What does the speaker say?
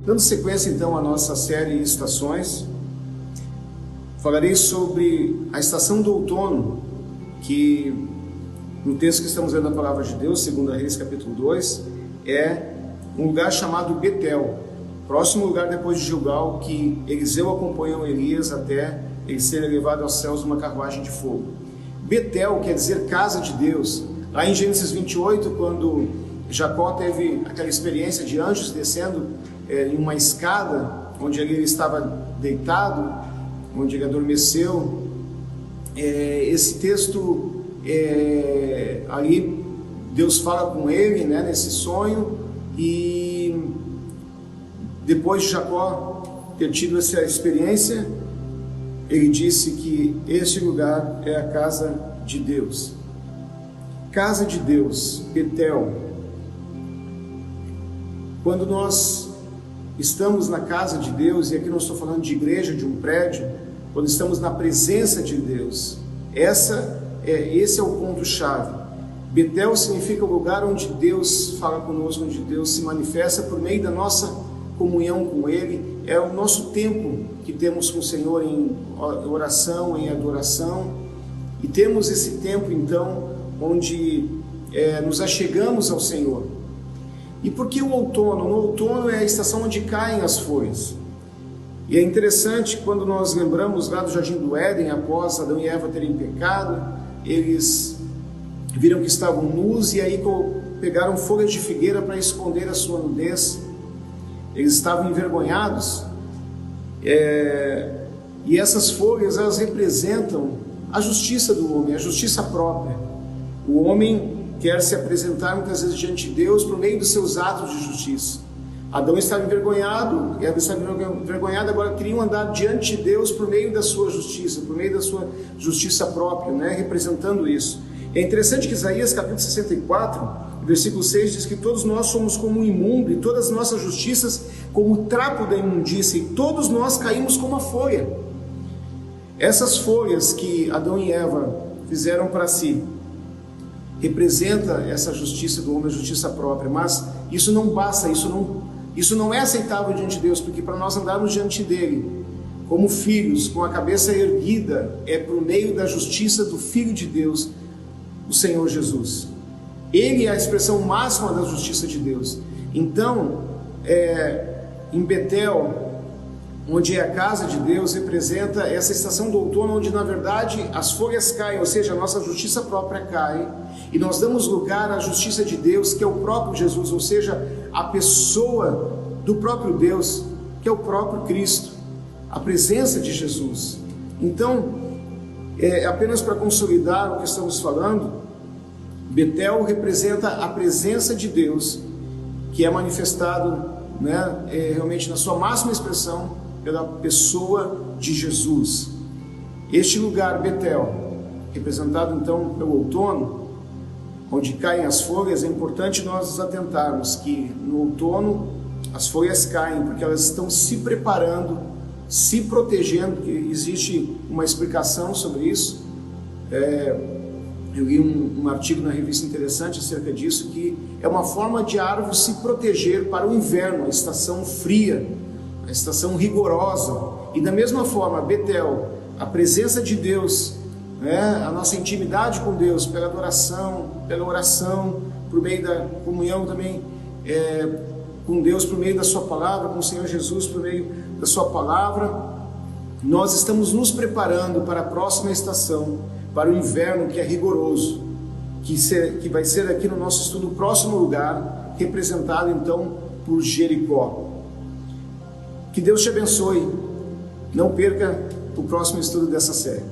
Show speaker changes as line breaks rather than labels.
Dando sequência então à nossa série Estações, falarei sobre a estação do outono, que no texto que estamos lendo da Palavra de Deus, 2 Reis capítulo 2, é um lugar chamado Betel, próximo lugar depois de Gilgal, que Eliseu acompanhou Elias até ele ser levado aos céus numa carruagem de fogo. Betel quer dizer casa de Deus. Lá em Gênesis 28, quando Jacó teve aquela experiência de anjos descendo em uma escada, onde ele estava deitado, onde ele adormeceu, esse texto, ali Deus fala com ele, nesse sonho, e depois de Jacó ter tido essa experiência, ele disse que este lugar é a casa de Deus. Casa de Deus, Betel. Quando nós estamos na casa de Deus, e aqui não estou falando de igreja, de um prédio, quando estamos na presença de Deus, esse é o ponto-chave. Betel significa o lugar onde Deus fala conosco, onde Deus se manifesta por meio da nossa comunhão com Ele. É o nosso tempo que temos com o Senhor em oração, em adoração, e temos esse tempo então onde nos achegamos ao Senhor. E por que o outono? No outono é a estação onde caem as folhas. E é interessante, quando nós lembramos lá do Jardim do Éden, após Adão e Eva terem pecado, eles viram que estavam nus e aí pegaram folhas de figueira para esconder a sua nudez. Eles estavam envergonhados, e essas folhas, elas representam a justiça do homem, a justiça própria. O homem quer se apresentar muitas vezes diante de Deus por meio dos seus atos de justiça. Adão estava envergonhado, e Eva estava envergonhada, agora queriam andar diante de Deus por meio da sua justiça, por meio da sua justiça própria, representando isso. É interessante que Isaías capítulo 64, versículo 6 diz que todos nós somos como um imundo, e todas as nossas justiças como o trapo da imundícia, e todos nós caímos como a folha. Essas folhas que Adão e Eva fizeram para si, representa essa justiça do homem, a justiça própria, mas isso não basta, isso não é aceitável diante de Deus, porque para nós andarmos diante dele, como filhos, com a cabeça erguida, é por meio da justiça do Filho de Deus, o Senhor Jesus. Ele é a expressão máxima da justiça de Deus. Então, em Betel, onde é a casa de Deus, representa essa estação do outono, onde na verdade as folhas caem, ou seja, a nossa justiça própria cai, e nós damos lugar à justiça de Deus, que é o próprio Jesus, ou seja, a pessoa do próprio Deus, que é o próprio Cristo, a presença de Jesus. Então, apenas para consolidar o que estamos falando, Betel representa a presença de Deus, que é manifestado realmente na sua máxima expressão pela pessoa de Jesus. Este lugar, Betel, representado então pelo outono, onde caem as folhas, é importante nós nos atentarmos que no outono as folhas caem porque elas estão se preparando, se protegendo, que existe uma explicação sobre isso. Eu li um artigo na revista interessante acerca disso, que é uma forma de a árvore se proteger para o inverno, a estação fria, a estação rigorosa. E da mesma forma, Betel, a presença de Deus, a nossa intimidade com Deus, pela adoração, pela oração, por meio da comunhão também com Deus, por meio da sua palavra, com o Senhor Jesus, por meio da sua palavra, nós estamos nos preparando para a próxima estação, para o inverno, que é rigoroso, que vai ser aqui no nosso estudo o próximo lugar, representado então por Jericó. Que Deus te abençoe. Não perca o próximo estudo dessa série.